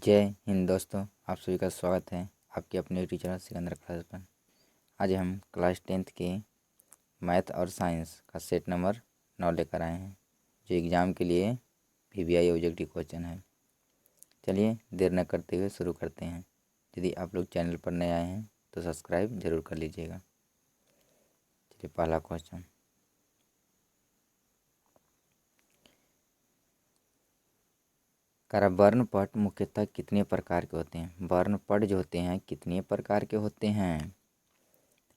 जय हिंद दोस्तों, आप सभी का स्वागत है आपके अपने टीचर सिकंदर क्लास पर। आज हम क्लास 10th के मैथ और साइंस का सेट नंबर 9 लेकर आए हैं, जो एग्ज़ाम के लिए पीवीआई ऑब्जेक्टिव क्वेश्चन है। चलिए देर न करते हुए शुरू करते हैं। यदि आप लोग चैनल पर नए आए हैं तो सब्सक्राइब ज़रूर कर लीजिएगा। चलिए पहला क्वेश्चन, वर्णपट मुख्यतः कितने प्रकार के होते हैं? वर्णपट जो होते हैं कितने प्रकार के होते हैं?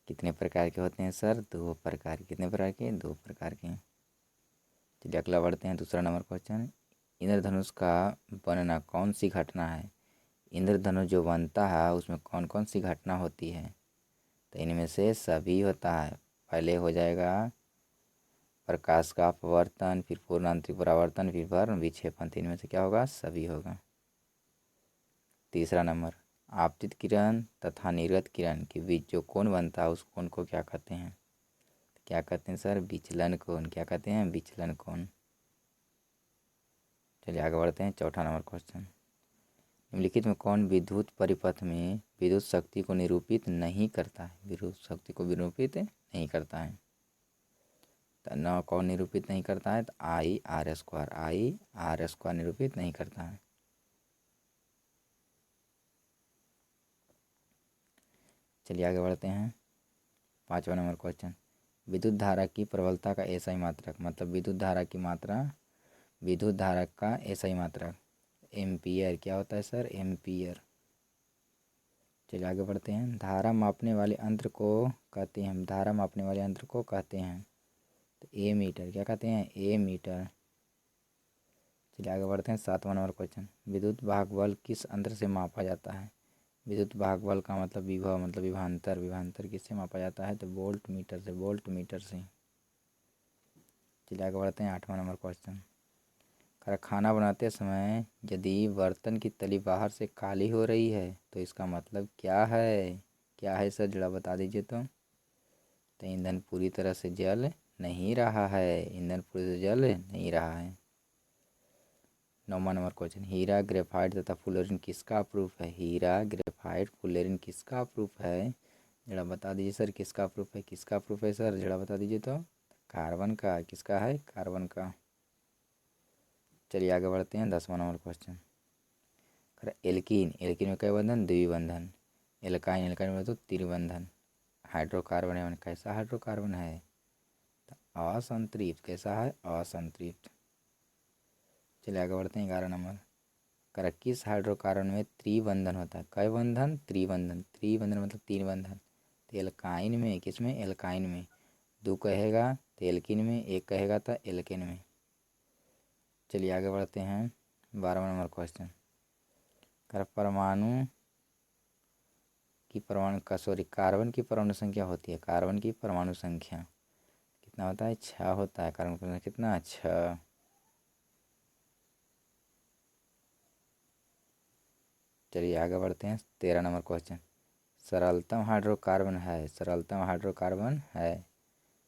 कितने प्रकार के होते हैं सर? 2 प्रकार। कितने प्रकार के? 2 प्रकार के। चलिए अगला बढ़ते हैं। दूसरा नंबर क्वेश्चन, इंद्रधनुष का बनना कौन सी घटना है? इंद्रधनुष जो बनता है उसमें कौन कौन सी घटना होती है? तो इनमें से सभी होता है। पहले हो जाएगा प्रकाश का अपवर्तन, फिर पूर्ण आंतरिक परावर्तन, फिर वर्ण विक्षेपण। तो इनमें से क्या होगा? सभी होगा। तीसरा नंबर, आपतित किरण तथा निर्गत किरण के बीच जो कोण बनता है उस कोण को क्या कहते हैं? क्या कहते हैं सर? विचलन कोण। क्या कहते हैं? विचलन कोण। चलिए आगे बढ़ते हैं। चौथा नंबर क्वेश्चन, निम्नलिखित में कौन विद्युत परिपथ में विद्युत शक्ति को निरूपित नहीं करता है? विद्युत शक्ति को निरूपित नहीं करता है। तो न कौन निरूपित नहीं करता है? तो आई आर स्क्वायर निरूपित नहीं करता है। चलिए आगे बढ़ते हैं। 5वां नंबर क्वेश्चन, विद्युत धारा की प्रबलता का एसआई मात्रक, मतलब विद्युत धारा का एसआई मात्रक एम्पियर। क्या होता है सर? एम्पियर। चलिए आगे बढ़ते हैं। धारा मापने वाले यंत्र को कहते हैं, तो ए मीटर। क्या कहते हैं? ए मीटर। चलिए आगे बढ़ते हैं। 7वां नंबर क्वेश्चन, विद्युत भाग बल किस यंत्र से मापा जाता है? विद्युत भाग बल का मतलब विभव, मतलब विभवांतर किससे मापा जाता है? तो वोल्ट मीटर से। चलिए आगे बढ़ते हैं। 8वां नंबर क्वेश्चन, खाना बनाते समय यदि बर्तन की तली बाहर से काली हो रही है तो इसका मतलब क्या है? क्या है सर? जरा बता दीजिए। तो ईंधन पूरी तरह से जल नहीं रहा है। 9वां नंबर क्वेश्चन, हीरा ग्रेफाइट तथा फुलेरिन किसका प्रूफ है? किसका प्रूफ है? जरा बता दीजिए सर, किसका प्रूफ है सर? जरा बता दीजिए। तो कार्बन का। किसका है? कार्बन का। चलिए आगे बढ़ते हैं। 10वां नंबर क्वेश्चन, एल्कीन में कई बंधन? द्विबंधन। एल्काइन में तो त्रिबंधन। हाइड्रोकार्बन है, कैसा हाइड्रोकार्बन है? असंतृप्त। कैसा है? असंतृप्त। चलिए आगे बढ़ते हैं। 11 नंबर, किस हाइड्रोकार्बन में त्रिबंधन होता है? कई बंधन? त्रिबंधन मतलब 3 बंधन। तो एल्काइन में, किसमें? एल्काइन में। 2 कहेगा तो एल्किन में, 1 कहेगा तो एल्केन में। चलिए आगे बढ़ते हैं। 12वां नंबर क्वेश्चन, कार्बन की परमाणु संख्या होती है। कार्बन की परमाणु संख्या कितना होता है? 6 होता है। कार्बन की कितना? 6। चलिए आगे बढ़ते हैं। 13 नंबर क्वेश्चन, सरलतम हाइड्रोकार्बन है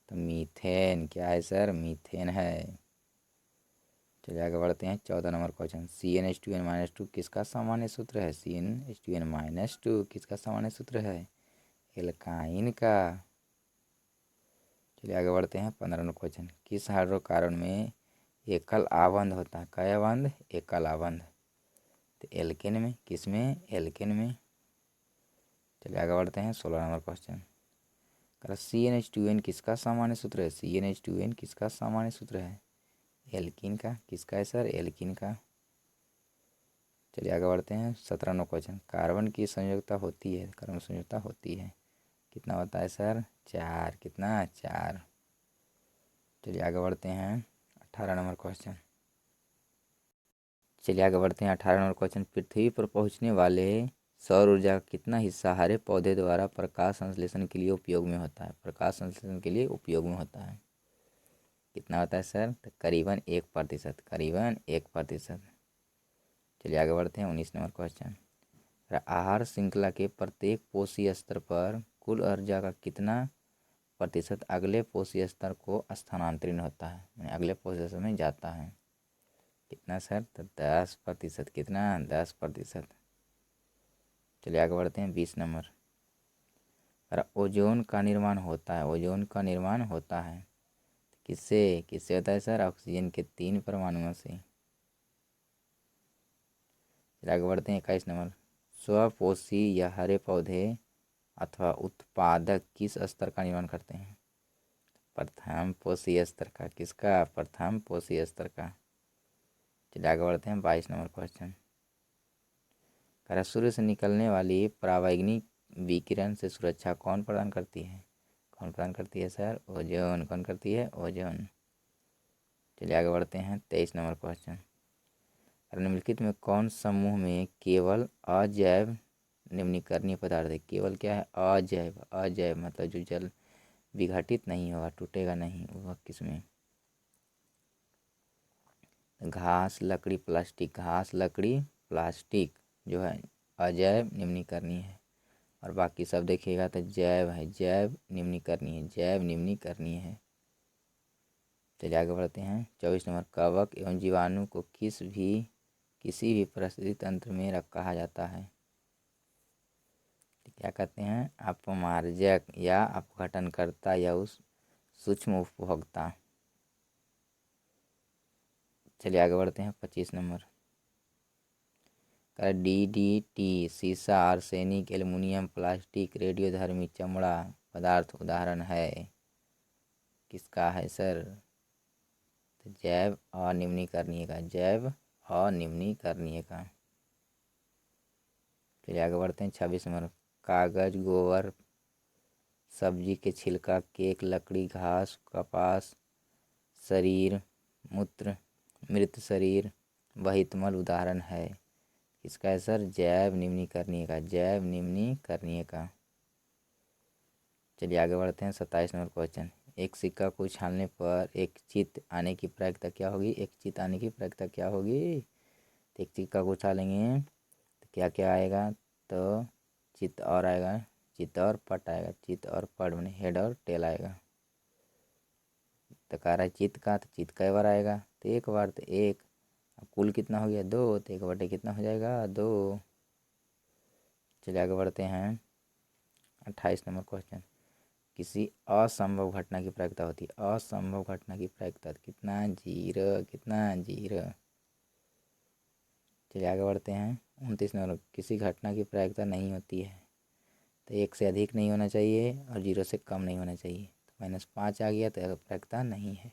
तो मीथेन। क्या है सर? मीथेन है। चलिए आगे बढ़ते हैं। 14 नंबर क्वेश्चन, CnH2n-2 किसका सामान्य सूत्र है? CnH2n-2 किसका सामान्य सूत्र है? एल्काइन का। चलिए आगे बढ़ते हैं। 15 नंबर क्वेश्चन, किस हाइड्रोकार्बन में एकल आबंध होता है? कई आबंध? एकल आबंध। तो एल्केन में। किसमें? एल्केन में। चलिए आगे बढ़ते हैं। 16 नंबर क्वेश्चन, CnH2n किसका सामान्य सूत्र है? CnH2n किसका सामान्य सूत्र है? एल्किन का। किसका है सर? एल्किन का। चलिए आगे बढ़ते हैं। 17 नंबर क्वेश्चन, कार्बन की संयोजकता होती है। कितना होता है सर? 4। कितना? 4। चलिए आगे बढ़ते हैं। 18 नंबर क्वेश्चन, पृथ्वी पर पहुंचने वाले सौर ऊर्जा का कितना हिस्सा हरे पौधे द्वारा प्रकाश संश्लेषण के लिए उपयोग में होता है? कितना होता है सर? तो करीबन 1%। चलिए आगे बढ़ते हैं। 19 नंबर क्वेश्चन, आहार श्रृंखला के प्रत्येक पोषी स्तर पर कुल ऊर्जा का कितना प्रतिशत अगले पोषी स्तर को स्थानांतरित होता है, यानी अगले पोषी स्तर में जाता है? कितना सर? तो 10%। कितना? 10%। चलिए आगे बढ़ते हैं 20 नंबर। और ओजोन का निर्माण होता है, ओजोन का निर्माण होता है किससे? किससे होता है सर? ऑक्सीजन के 3 परमाणुओं से। फिर आगे बढ़ते हैं 21 नंबर। स्वपोषी या हरे पौधे अथवा उत्पादक किस स्तर का निर्माण करते हैं? प्रथम पोषी स्तर का। किसका? प्रथम पोषी स्तर का। चलिए आगे बढ़ते हैं 22 नंबर क्वेश्चन। कह सूर्य से निकलने वाली परावैंगनिक विकिरण से सुरक्षा कौन प्रदान करती है? कौन प्रदान करती है सर? ओजोन। कौन करती है? ओजोन। चलिए आगे बढ़ते हैं 23 नंबर क्वेश्चन। निम्नलिखित में कौन समूह में केवल अजैव निम्नीकरणीय पदार्थ है? केवल क्या है? अजैव। अजैव मतलब जो जल विघटित नहीं होगा, टूटेगा नहीं, वह किसमें? घास, लकड़ी, प्लास्टिक। घास, लकड़ी, प्लास्टिक जो है अजैव निम्नीकरणीय है। और बाकी सब देखिएगा तो जैव है, जैव निम्नीकरणीय है, जैव निम्नीकरणीय है। चलिए आगे बढ़ते हैं 24 नंबर। कवक एवं जीवाणु को किसी भी परिस्थिति तंत्र में कहा जाता है? क्या कहते हैं? अपमार्जक या अपघटनकर्ता या उस सूक्ष्म उपभोक्ता। चलिए आगे बढ़ते हैं 25 नंबर। DDT सीसा, आर्सेनिक, एल्युमिनियम, प्लास्टिक, रेडियोधर्मी चमड़ा पदार्थ उदाहरण है। किसका है सर? तो जैव अनिम्नीकरणीय का, जैव अनिम्नीकरणीय का। चलिए आगे बढ़ते हैं 26 नंबर। कागज, गोबर, सब्जी के छिलका, केक, लकड़ी, घास, कपास, शरीर, मूत्र, मृत शरीर, वहितमल उदाहरण है। किसका है सर? जैव निम्नीकरणीय का, जैव निम्नीकरणीय का। चलिए आगे बढ़ते हैं 27 नंबर क्वेश्चन। एक सिक्का को उछालने पर एक चित आने की प्रायिकता क्या होगी? एक चित आने की प्रायिकता क्या होगी? तो एक सिक्का को उछालेंगे तो क्या क्या आएगा? तो चित और आएगा, चित और पट आएगा, चित और पट में हेड और टेल आएगा। तो कह रहा है चित का, तो चित कई बार आएगा? तो एक बार। तो एक, अब कुल कितना हो गया? 2, तो 1/2 कितना हो जाएगा? 2। चलिए आगे बढ़ते हैं 28 नंबर क्वेश्चन। किसी असंभव घटना की प्रायिकता होती है, असंभव घटना की प्रायिकता कितना? 0। कितना? 0। चलिए आगे बढ़ते हैं 29 नंबर। किसी घटना की प्रायिकता नहीं होती है, तो 1 से अधिक नहीं होना चाहिए और 0 से कम नहीं होना चाहिए। तो -5 आ गया तो प्रायिकता नहीं है।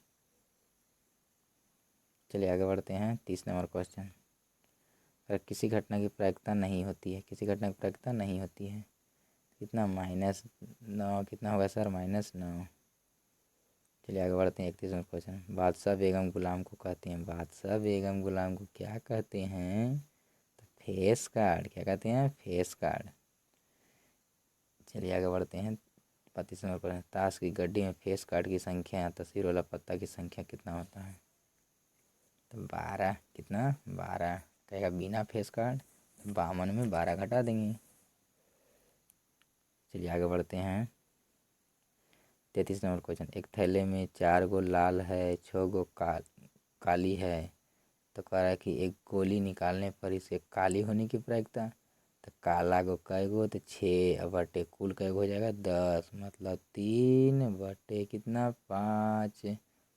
चलिए आगे बढ़ते हैं 30 नंबर क्वेश्चन। अगर किसी घटना की प्रायिकता नहीं होती है, किसी घटना की प्रायिकता नहीं होती है, कितना? -9। कितना होगा सर? -9। चलिए आगे बढ़ते हैं 31वां क्वेश्चन। बादशाह बेगम गुलाम को कहते हैं, बादशाह बेगम गुलाम को क्या कहते हैं? तो फेस कार्ड। क्या कहते हैं? Face card. चलिए आगे बढ़ते हैं 32वां क्वेश्चन। ताश की गड्डी में फेस कार्ड की संख्या या तस्वीर वाला पत्ता की संख्या कितना होता है? तो 12। कितना? 12। कहेगा बिना फेस कार्ड, 52 में 12 घटा देंगे। चलिए आगे बढ़ते हैं 33 नंबर क्वेश्चन। एक थैले में 4 गो लाल है, 6 गो काली है, तो कह रहा है कि एक गोली निकालने पर इसे काली होने की प्रायिकता। तो काला गो कै गो? तो 6 बटे कुल कै गो हो जाएगा? 10। मतलब 3/, कितना? 5।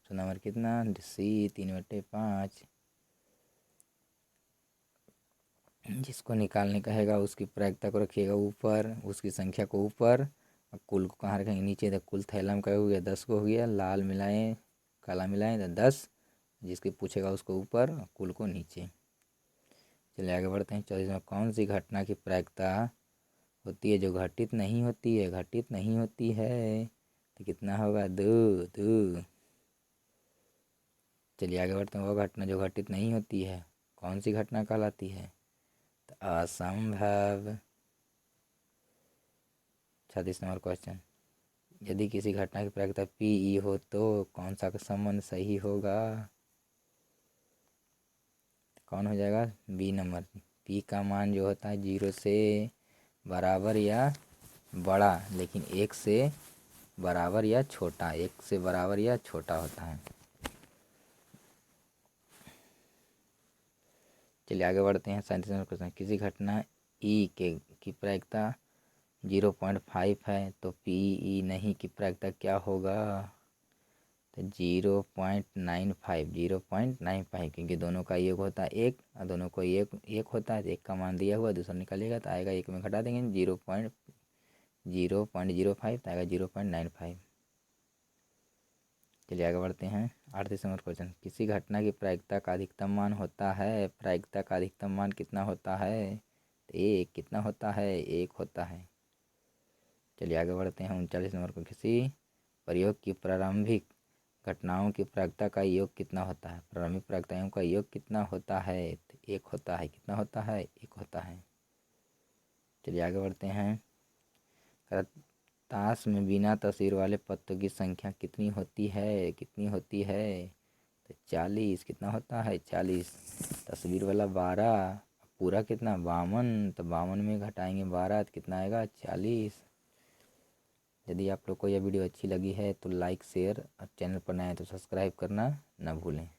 तो नंबर कितना? सी, 3/5। जिसको निकालने कहेगा उसकी प्रायिकता को रखिएगा ऊपर, उसकी संख्या को ऊपर, और कुल को कहाँ रखेंगे? नीचे। तो कुल थैला में क्या हो गया? 10 को हो गया। लाल मिलाएं, काला मिलाएं तो 10। जिसकी पूछेगा उसको ऊपर और कुल को नीचे। चलिए आगे बढ़ते हैं 24 में। कौन सी घटना की प्रायिकता होती है जो घटित नहीं होती है? घटित नहीं होती है तो कितना होगा? 2। 2। चलिए आगे बढ़ते हैं। वो घटना जो घटित नहीं होती है कौन सी घटना कहलाती है? तो असंभव। 36 नंबर क्वेश्चन। यदि किसी घटना की प्रायिकता PE हो तो कौन सा संबंध सही होगा? कौन हो जाएगा? B number. P का मान जो होता है 0 से बराबर या बड़ा, लेकिन 1 से बराबर या छोटा, 1 से बराबर या छोटा होता है। चलिए आगे बढ़ते हैं। 37 नंबर क्वेश्चन, किसी घटना ई के की प्रायिकता 0.5 है तो पी ई नहीं की प्रायिकता क्या होगा? तो 0.95, 0.95, क्योंकि दोनों का योग होता है एक और दोनों को एक एक होता है, तो एक का मान दिया हुआ दूसरा निकलेगा तो आएगा, एक में घटा देंगे 0.05 तो आएगा 0.95। चलिए आगे बढ़ते हैं। 38 नंबर क्वेश्चन, किसी घटना की प्रायिकता का अधिकतम मान होता है, प्रायिकता का अधिकतम मान कितना होता है? तो एक कितना होता है? एक होता है। चलिए आगे बढ़ते हैं। 39 नंबर को, किसी प्रयोग की प्रारंभिक घटनाओं की प्रायिकता का योग कितना होता है? प्रारंभिक प्रायिकताओं का योग कितना होता है? तो एक होता है। कितना होता है? एक होता है। चलिए आगे बढ़ते हैं। ताश में बिना तस्वीर वाले पत्तों की संख्या कितनी होती है? कितनी होती है? तो 40। कितना होता है? 40। तस्वीर वाला 12, पूरा कितना? 52, तो 52 में घटाएंगे 12 तो कितना आएगा? 40। यदि आप लोग को यह वीडियो अच्छी लगी है तो लाइक शेयर और चैनल पर नए हैं तो सब्सक्राइब करना ना भूलें।